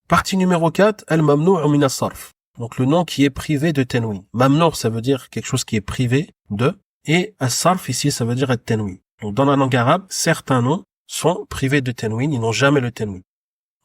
Partie numéro 4, al-mamnou' min as-sarf. Donc le nom qui est privé de tanwin. Mamnou' ça veut dire quelque chose qui est privé de, et as-sarf ici ça veut dire at-tanwin. Donc dans la langue arabe, certains noms sont privés de tanwin, ils n'ont jamais le tanwin.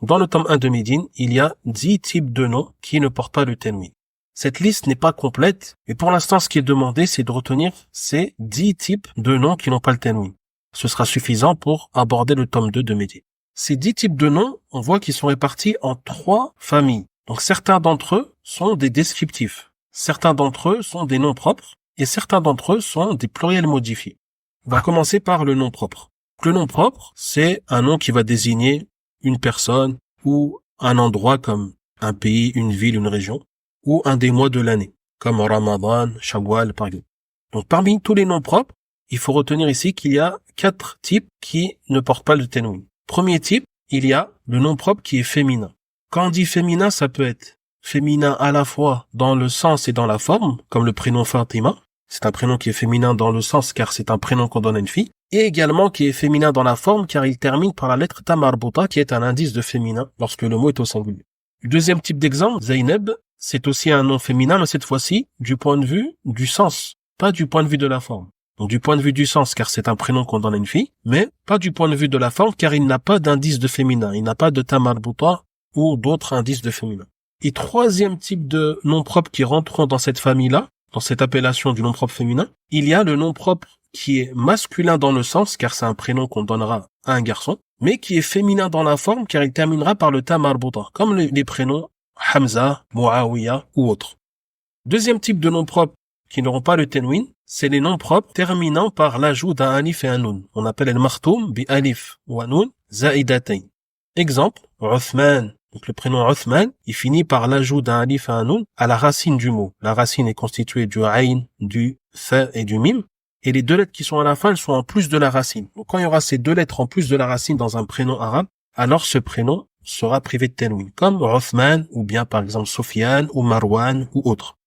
Dans le tome 1 de Médine, il y a 10 types de noms qui ne portent pas le tanwin. Cette liste n'est pas complète, et pour l'instant ce qui est demandé c'est de retenir ces 10 types de noms qui n'ont pas le tanwin. Ce sera suffisant pour aborder le tome 2 de Médine. Ces 10 types de noms, on voit qu'ils sont répartis en 3 familles. Donc certains d'entre eux sont des descriptifs, certains d'entre eux sont des noms propres, et certains d'entre eux sont des pluriels modifiés. On va commencer par le nom propre. Le nom propre, c'est un nom qui va désigner une personne ou un endroit comme un pays, une ville, une région, ou un des mois de l'année, comme Ramadan, Shawwal par exemple. Donc parmi tous les noms propres, il faut retenir ici qu'il y a 4 types qui ne portent pas le tanwin. Premier type, il y a le nom propre qui est féminin. Quand on dit féminin, ça peut être féminin à la fois dans le sens et dans la forme, comme le prénom Fatima. C'est un prénom qui est féminin dans le sens car c'est un prénom qu'on donne à une fille. Et également qui est féminin dans la forme car il termine par la lettre ta marbuta qui est un indice de féminin lorsque le mot est au singulier. Deuxième type d'exemple, Zainab, c'est aussi un nom féminin mais cette fois-ci du point de vue du sens, pas du point de vue de la forme. Donc du point de vue du sens car c'est un prénom qu'on donne à une fille, mais pas du point de vue de la forme car il n'a pas d'indice de féminin, il n'a pas de ta marbuta ou d'autres indices de féminin. Et troisième type de nom propre qui rentrent dans cette famille-là, dans cette appellation du nom propre féminin, il y a le nom propre qui est masculin dans le sens, car c'est un prénom qu'on donnera à un garçon, mais qui est féminin dans la forme, car il terminera par le ta marbuta, comme les prénoms Hamza, Muawiya ou autres. Deuxième type de nom propre qui n'auront pas le tanwin, c'est les noms propres terminant par l'ajout d'un alif et un nun. On appelle le makhtoum bi alif ou nun zaidatayn. Exemple, Uthman. Donc le prénom Uthman, il finit par l'ajout d'un alif et un nun à la racine du mot. La racine est constituée du ayn, du fa et du mim. Et les 2 lettres qui sont à la fin, elles sont en plus de la racine. Donc quand il y aura ces 2 lettres en plus de la racine dans un prénom arabe, alors ce prénom sera privé de tanwin, comme Uthman ou bien par exemple Sofiane ou Marwan ou autre.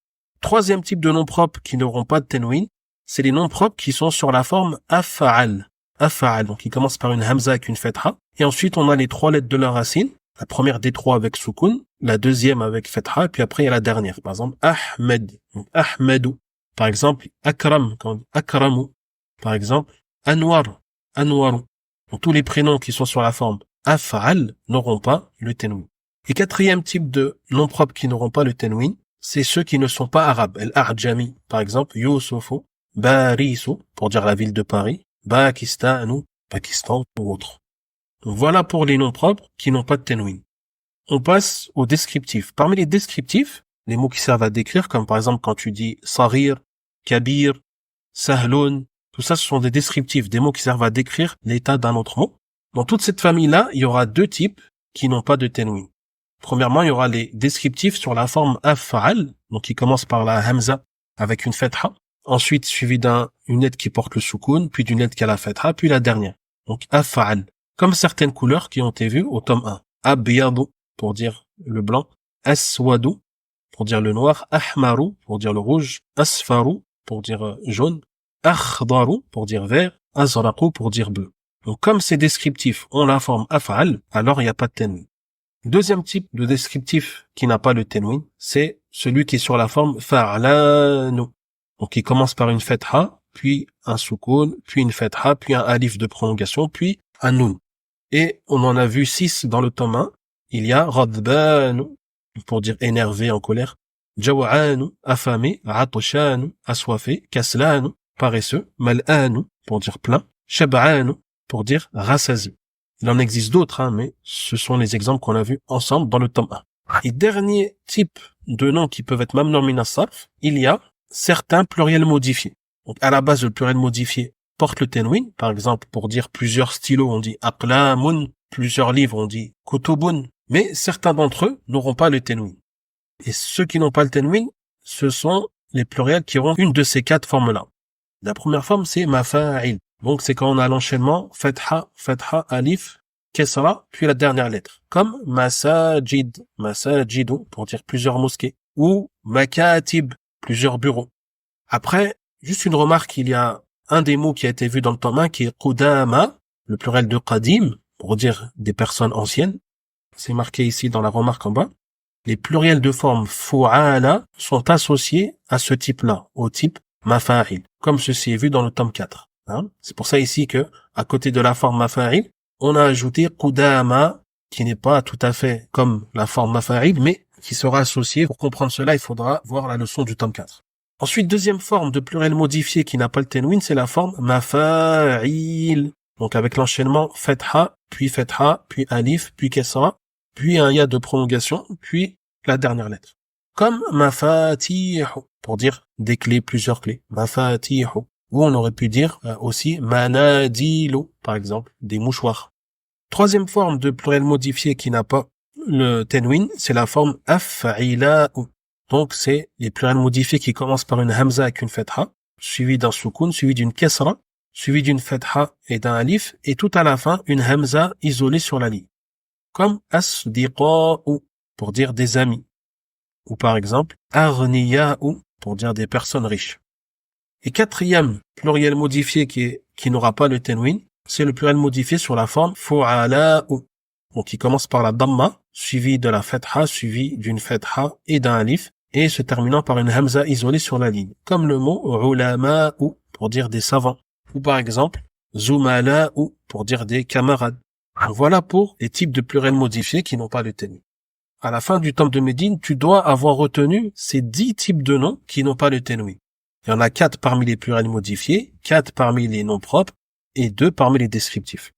Troisième type de noms propres qui n'auront pas de tanwin, c'est les noms propres qui sont sur la forme af'al. Af'al, donc ils commencent par une hamza avec une fetha. Et ensuite on a les 3 lettres de la racine. La première des 3 avec soukoun, la deuxième avec fetha, et puis après il y a la dernière. Par exemple, Ahmed, donc Ahmedou. Par exemple, Akram, quand on dit Akramu. Par exemple, Anwar, Anwaru. Donc tous les prénoms qui sont sur la forme af'al n'auront pas le tanwin. Et quatrième type de noms propres qui n'auront pas le tanwin, c'est ceux qui ne sont pas arabes. Al-A'jami, par exemple, Youssoufu, Barisou, pour dire la ville de Paris, Pakistanu, Pakistan ou autre. Donc voilà pour les noms propres qui n'ont pas de tanwin. On passe aux descriptifs. Parmi les descriptifs, les mots qui servent à décrire, comme par exemple quand tu dis Sarir, Kabir, Sahloun, tout ça ce sont des descriptifs, des mots qui servent à décrire l'état d'un autre mot. Dans toute cette famille-là, il y aura 2 types qui n'ont pas de tanwin. Premièrement, il y aura les descriptifs sur la forme af'al, donc qui commence par la hamza avec une fetha, ensuite suivi d'une lettre qui porte le soukoun, puis d'une lettre qui a la fetha, puis la dernière. Donc af'al, comme certaines couleurs qui ont été vues au tome 1. Abyadu pour dire le blanc, aswadu pour dire le noir, ahmaru pour dire le rouge, asfaru pour dire jaune, akhdaru pour dire vert, azraqu pour dire bleu. Donc comme ces descriptifs ont la forme af'al, alors il n'y a pas de tanwin. Deuxième type de descriptif qui n'a pas le tanwin, c'est celui qui est sur la forme fa'lanu. Donc il commence par une fetha, puis un soukoun, puis une fetha, puis un alif de prolongation, puis un nun. Et on en a vu 6 dans le tome 1. Il y a radbanu pour dire énervé, en colère, jaw'anu, affamé, atshanu, assoiffé, kaslanu, paresseux, mal'anu pour dire plein, shab'anu pour dire rassasié. Il en existe d'autres, mais ce sont les exemples qu'on a vus ensemble dans le tome 1. Et dernier type de noms qui peuvent être mamnour min as-sarf, il y a certains pluriels modifiés. Donc à la base, le pluriel modifié porte le tanwin. Par exemple, pour dire plusieurs stylos, on dit aqlamun, plusieurs livres, on dit kutubun. Mais certains d'entre eux n'auront pas le tanwin. Et ceux qui n'ont pas le tanwin, ce sont les pluriels qui auront une de ces 4 formes-là. La première forme, c'est mafa'il. Donc c'est quand on a l'enchaînement fatha, fatha, alif, kesra, puis la dernière lettre. Comme masajid, masajidu, pour dire plusieurs mosquées. Ou makatib, plusieurs bureaux. Après, juste une remarque, il y a un des mots qui a été vu dans le tome 1 qui est qudama, le pluriel de qadim, pour dire des personnes anciennes. c'est marqué ici dans la remarque en bas, les pluriels de forme fu'ala sont associés à ce type-là, au type mafa'il, comme ceci est vu dans le tome 4. Hein. C'est pour ça ici que, à côté de la forme mafa'il, on a ajouté qudama, qui n'est pas tout à fait comme la forme mafa'il, mais qui sera associée. Pour comprendre cela, il faudra voir la leçon du tome 4. Ensuite, deuxième forme de pluriel modifié qui n'a pas le tanwin, c'est la forme mafa'il. Donc avec l'enchaînement fetha, puis alif, puis kesra, puis un ya de prolongation, puis la dernière lettre. Comme mafatihu, pour dire des clés, plusieurs clés. Mafatihu. Ou on aurait pu dire aussi manadilu, par exemple, des mouchoirs. Troisième forme de pluriel modifié qui n'a pas le tanwin, c'est la forme af'ila'u. Donc c'est les pluriels modifiés qui commencent par une hamza avec une fetha, suivi d'un soukoun, suivi d'une kesra, suivi d'une fetha et d'un alif, et tout à la fin, une hamza isolée sur la ligne. Comme asdiqa'u, pour dire des amis. Ou par exemple, aghniya'u, pour dire des personnes riches. Et quatrième pluriel modifié qui n'aura pas le tanwin, c'est le pluriel modifié sur la forme fu'ala'u. Donc il commence par la damma, suivi de la fetha, suivi d'une fetha et d'un alif, et se terminant par une hamza isolée sur la ligne. Comme le mot ulama'u, pour dire des savants. Ou par exemple, zumala'u, pour dire des camarades. Voilà pour les types de pluriels modifiés qui n'ont pas le tanwin. À la fin du tome de Médine, tu dois avoir retenu ces 10 types de noms qui n'ont pas le tanwin. Il y en a 4 parmi les pluriels modifiés, 4 parmi les noms propres et 2 parmi les descriptifs.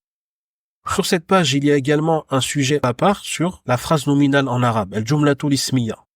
Sur cette page, il y a également un sujet à part sur la phrase nominale en arabe, al-jumlatul ismiya.